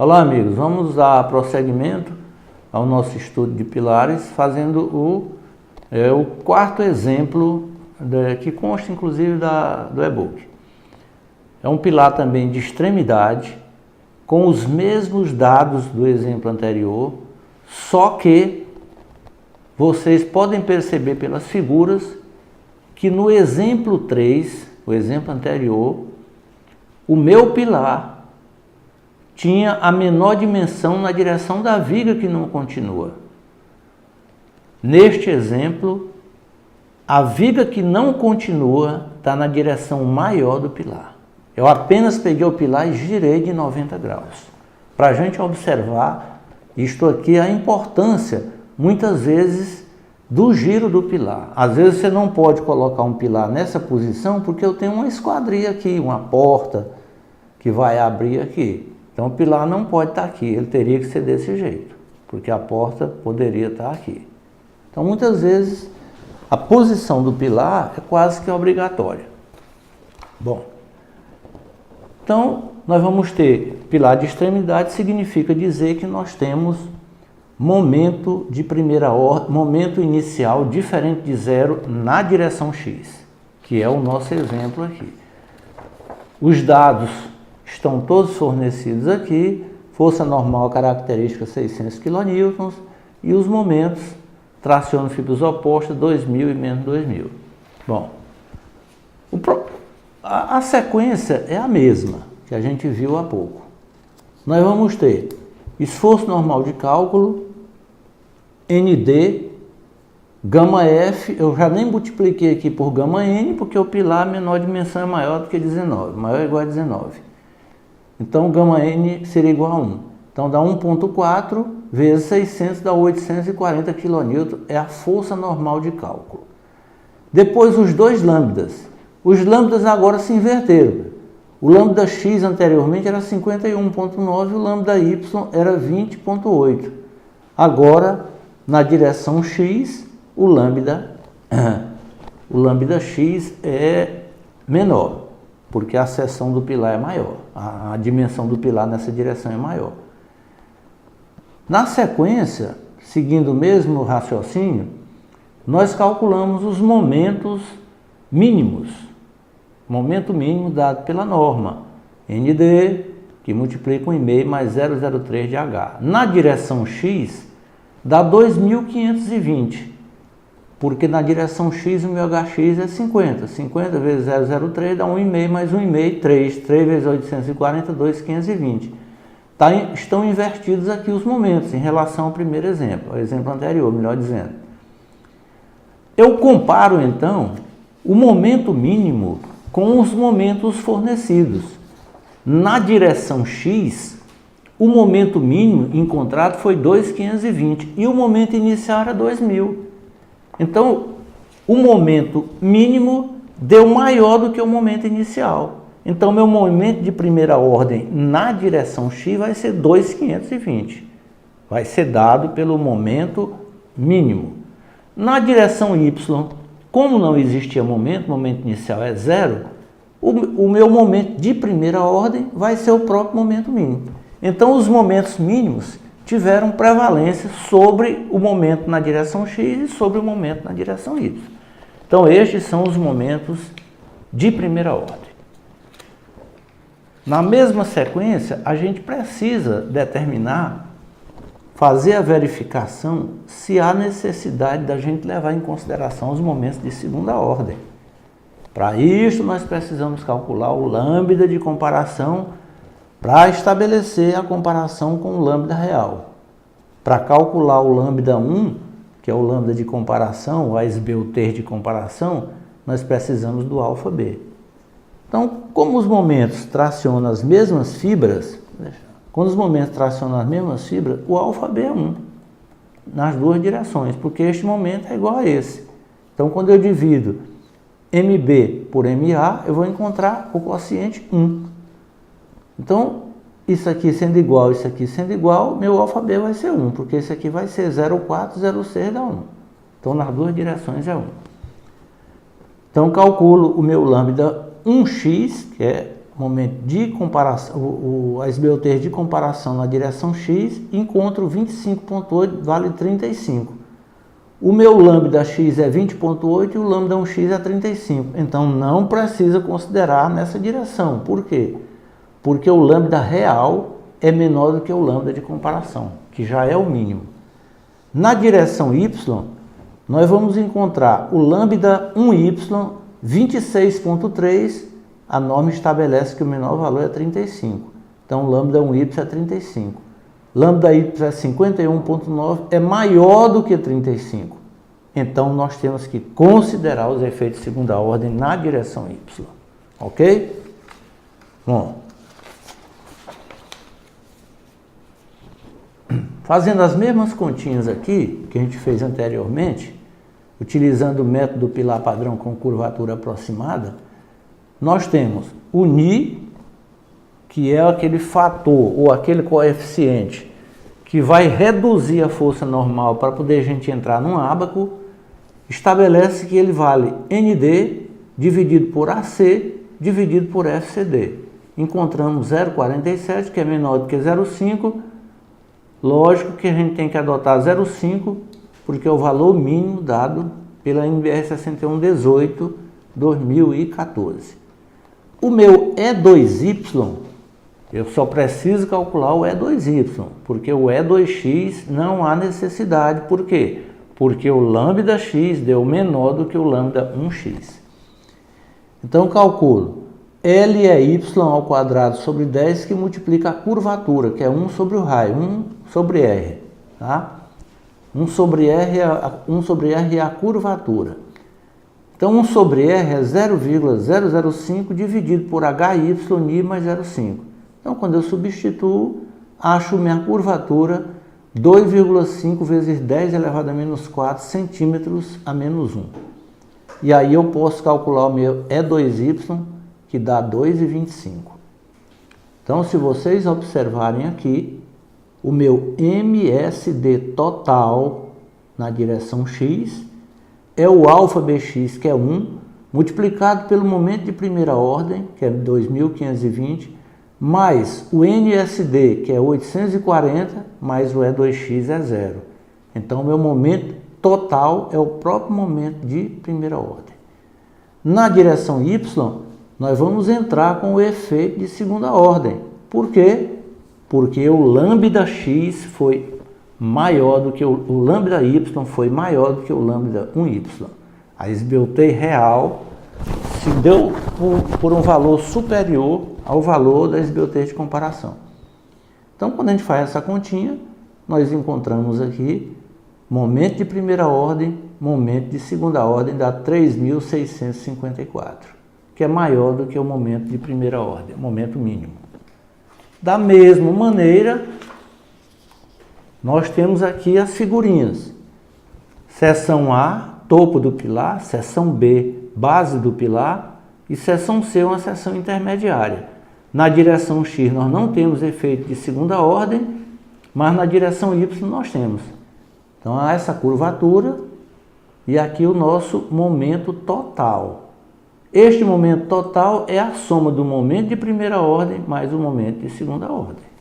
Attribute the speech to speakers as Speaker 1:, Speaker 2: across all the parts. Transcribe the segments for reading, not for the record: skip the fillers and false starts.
Speaker 1: Olá, amigos, vamos dar prosseguimento ao nosso estudo de pilares, fazendo o quarto exemplo, que consta inclusive do e-book. É um pilar também de extremidade, com os mesmos dados do exemplo anterior, só que vocês podem perceber pelas figuras que no exemplo 3, o exemplo anterior, o meu pilar tinha a menor dimensão na direção da viga que não continua. Neste exemplo, a viga que não continua está na direção maior do pilar. Eu apenas peguei o pilar e girei de 90 graus. Para a gente observar isto aqui, a importância, muitas vezes, do giro do pilar. Às vezes você não pode colocar um pilar nessa posição porque eu tenho uma esquadria aqui, uma porta que vai abrir aqui. Então o pilar não pode estar aqui, ele teria que ser desse jeito, porque a porta poderia estar aqui. Então muitas vezes a posição do pilar é quase que obrigatória. Bom, então nós vamos ter pilar de extremidade, significa dizer que nós temos momento de primeira ordem, momento inicial diferente de zero na direção X, que é o nosso exemplo aqui. Os dados estão todos fornecidos aqui, força normal característica 600 kN e os momentos, traciono fibras opostas 2000 e menos 2000. Bom, a sequência é a mesma que a gente viu há pouco. Nós vamos ter esforço normal de cálculo, ND, gama F, eu já nem multipliquei aqui por gama N, porque o pilar menor dimensão é maior do que 19, maior ou igual a 19. Então, gama N seria igual a 1. Então, dá 1,4 vezes 600, dá 840 kN, é a força normal de cálculo. Depois, os dois lambdas. Os lambdas agora se inverteram. O lambda X anteriormente era 51,9 e o lambda Y era 20,8. Agora, na direção X, o lambda X é menor, porque a seção do pilar é maior, a dimensão do pilar nessa direção é maior. Na sequência, seguindo o mesmo raciocínio, nós calculamos os momentos mínimos, momento mínimo dado pela norma, ND, que multiplica 1,5 mais 0,03 de H. Na direção X, dá 2.520. Porque na direção X o meu HX é 50. 50 vezes 0,03 dá 1,5 mais 1,5, 3. 3 vezes 840, 2.520. Estão invertidos aqui os momentos em relação ao primeiro exemplo, ao exemplo anterior, melhor dizendo. Eu comparo então o momento mínimo com os momentos fornecidos. Na direção X, o momento mínimo encontrado foi 2.520 e o momento inicial era 2.000. Então, o momento mínimo deu maior do que o momento inicial. Então, meu momento de primeira ordem na direção X vai ser 2.520. Vai ser dado pelo momento mínimo. Na direção Y, como não existia momento, o momento inicial é 0, o meu momento de primeira ordem vai ser o próprio momento mínimo. Então, os momentos mínimos tiveram prevalência sobre o momento na direção X e sobre o momento na direção Y. Então, estes são os momentos de primeira ordem. Na mesma sequência, a gente precisa determinar, fazer a verificação se há necessidade da gente levar em consideração os momentos de segunda ordem. Para isso, nós precisamos calcular o lambda de comparação para estabelecer a comparação com o lambda real. Para calcular o lambda 1, que é o lambda de comparação, o ASB, o ter de comparação, nós precisamos do alfa B. Então, como os momentos tracionam as mesmas fibras, quando os momentos tracionam as mesmas fibras, o alfa B é 1, nas duas direções, porque este momento é igual a esse. Então, quando eu divido MB por MA, eu vou encontrar o quociente 1. Então, isso aqui sendo igual, isso aqui sendo igual, meu alfa B vai ser 1, porque esse aqui vai ser 0,4, 0,6 dá 1. Então, nas duas direções é 1. Então, calculo o meu lambda 1x, que é momento de comparação, a SBOT de comparação na direção X, encontro 25,8 vale 35. O meu lambda X é 20,8 e o lambda 1x é 35. Então não precisa considerar nessa direção. Por quê? Porque o lambda real é menor do que o lambda de comparação, que já é o mínimo. Na direção Y, nós vamos encontrar o lambda 1y 26,3, a norma estabelece que o menor valor é 35. Então, lambda 1y é 35. Lambda y é 51,9, é maior do que 35. Então, nós temos que considerar os efeitos de segunda ordem na direção Y. Ok? Bom, fazendo as mesmas continhas aqui que a gente fez anteriormente, utilizando o método pilar padrão com curvatura aproximada, nós temos o Ni, que é aquele fator ou aquele coeficiente que vai reduzir a força normal para poder a gente entrar num ábaco, estabelece que ele vale ND dividido por AC dividido por FCD. Encontramos 0,47, que é menor do que 0,5. Lógico que a gente tem que adotar 0,5, porque é o valor mínimo dado pela NBR 6118 2014. O meu E2Y, eu só preciso calcular o E2Y, porque o E2x não há necessidade. Por quê? Porque o lambda x deu menor do que o lambda 1x. Então calculo L é y ao quadrado sobre 10, que multiplica a curvatura, que é 1 sobre o raio, 1 sobre R. Tá? 1 sobre R é a curvatura. Então 1 sobre R é 0,005 dividido por HY mais 0,5. Então quando eu substituo, acho minha curvatura 2,5 vezes 10 elevado a menos 4 centímetros a menos 1. E aí eu posso calcular o meu E2Y, que dá 2,25. Então se vocês observarem aqui, o meu MSD total na direção X é o alfa BX, que é 1, multiplicado pelo momento de primeira ordem, que é 2.520, mais o NSD, que é 840, mais o E2x é 0. Então, meu momento total é o próprio momento de primeira ordem. Na direção Y, nós vamos entrar com o efeito de segunda ordem. Por quê? Porque o lambda x foi maior do que o lambda y foi maior do que o lambda 1y. A SBOT real se deu por um valor superior ao valor da SBOT de comparação. Então, quando a gente faz essa continha, nós encontramos aqui momento de primeira ordem, momento de segunda ordem, dá 3.654, que é maior do que o momento de primeira ordem, momento mínimo. Da mesma maneira, nós temos aqui as figurinhas. Seção A, topo do pilar, seção B, base do pilar, e seção C, uma seção intermediária. Na direção X nós não temos efeito de segunda ordem, mas na direção Y nós temos. Então há essa curvatura e aqui o nosso momento total. Este momento total é a soma do momento de primeira ordem mais o momento de segunda ordem.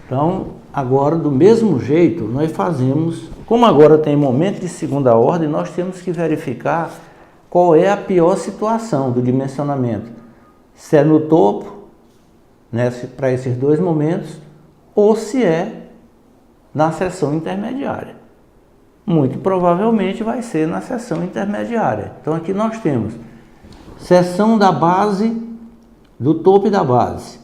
Speaker 1: Então, agora do mesmo jeito, nós fazemos, como agora tem momento de segunda ordem, nós temos que verificar qual é a pior situação do dimensionamento. Se é no topo, né, para esses dois momentos, ou se é na seção intermediária. Muito provavelmente vai ser na seção intermediária. Então aqui nós temos seção da base, do topo e da base.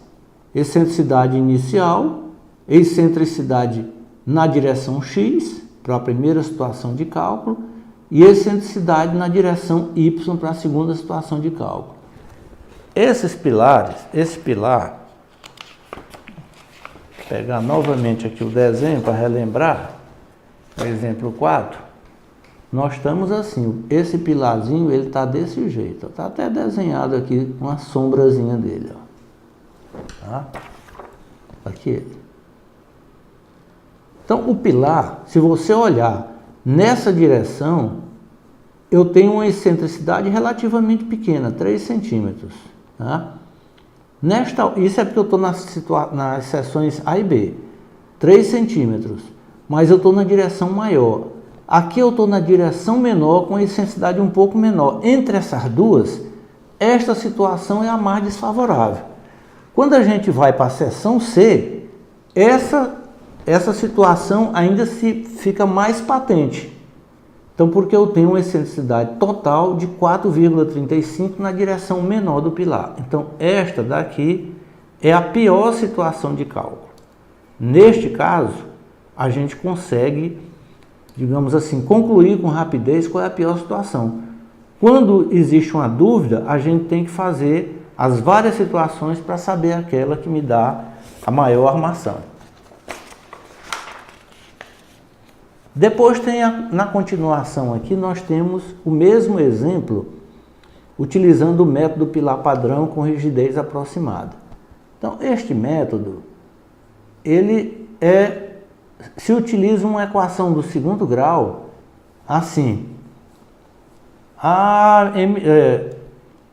Speaker 1: Excentricidade inicial, excentricidade na direção X, para a primeira situação de cálculo, e excentricidade na direção Y, para a segunda situação de cálculo. Esses pilares, esse pilar, vou pegar novamente aqui o desenho para relembrar, por exemplo 4, nós estamos assim, esse pilarzinho ele está desse jeito, está até desenhado aqui uma sombrazinha dele, ó. Tá? Aqui. Então o pilar, se você olhar nessa direção, eu tenho uma excentricidade relativamente pequena, 3 centímetros. Tá? Isso é porque eu estou nas seções A e B, 3 centímetros, mas eu estou na direção maior. Aqui eu estou na direção menor, com a excentricidade um pouco menor. Entre essas duas, esta situação é a mais desfavorável. Quando a gente vai para a seção C, essa situação ainda fica mais patente. Então, porque eu tenho uma excentricidade total de 4,35 na direção menor do pilar. Então, esta daqui é a pior situação de cálculo. Neste caso, a gente consegue, digamos assim, concluir com rapidez qual é a pior situação. Quando existe uma dúvida, a gente tem que fazer as várias situações para saber aquela que me dá a maior armação. Depois tem na continuação aqui, nós temos o mesmo exemplo utilizando o método pilar padrão com rigidez aproximada. Então, este método, se utiliza uma equação do segundo grau, assim,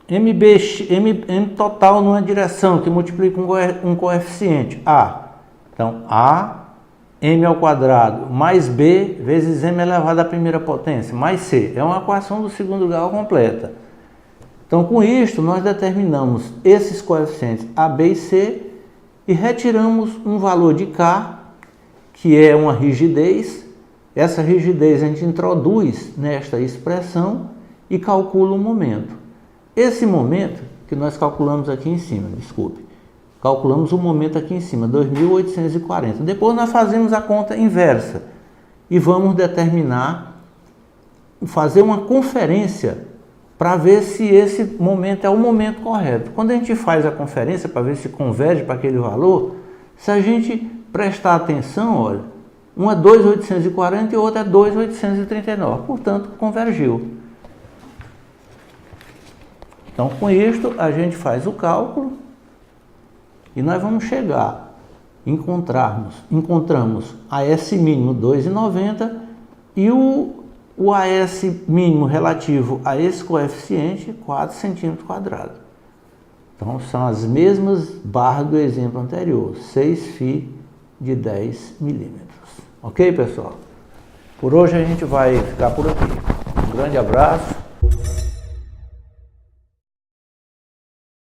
Speaker 1: M total numa direção que multiplica um coeficiente A. Então, A m ao quadrado mais b vezes m elevado à primeira potência mais c. É uma equação do segundo grau completa. Então, com isto, nós determinamos esses coeficientes a, b e c e retiramos um valor de k, que é uma rigidez. Essa rigidez a gente introduz nesta expressão e calcula o momento. Esse momento que nós calculamos aqui em cima, calculamos o momento aqui em cima, 2.840. Depois nós fazemos a conta inversa e vamos fazer uma conferência para ver se esse momento é o momento correto. Quando a gente faz a conferência para ver se converge para aquele valor, se a gente prestar atenção, olha, uma é 2.840 e outra é 2.839, portanto convergiu. Então, com isto a gente faz o cálculo. E nós vamos encontramos AS mínimo 2,90 e o AS mínimo relativo a esse coeficiente 4 centímetros quadrados. Então, são as mesmas barras do exemplo anterior, 6 φ de 10 milímetros. Ok, pessoal? Por hoje a gente vai ficar por aqui. Um grande abraço.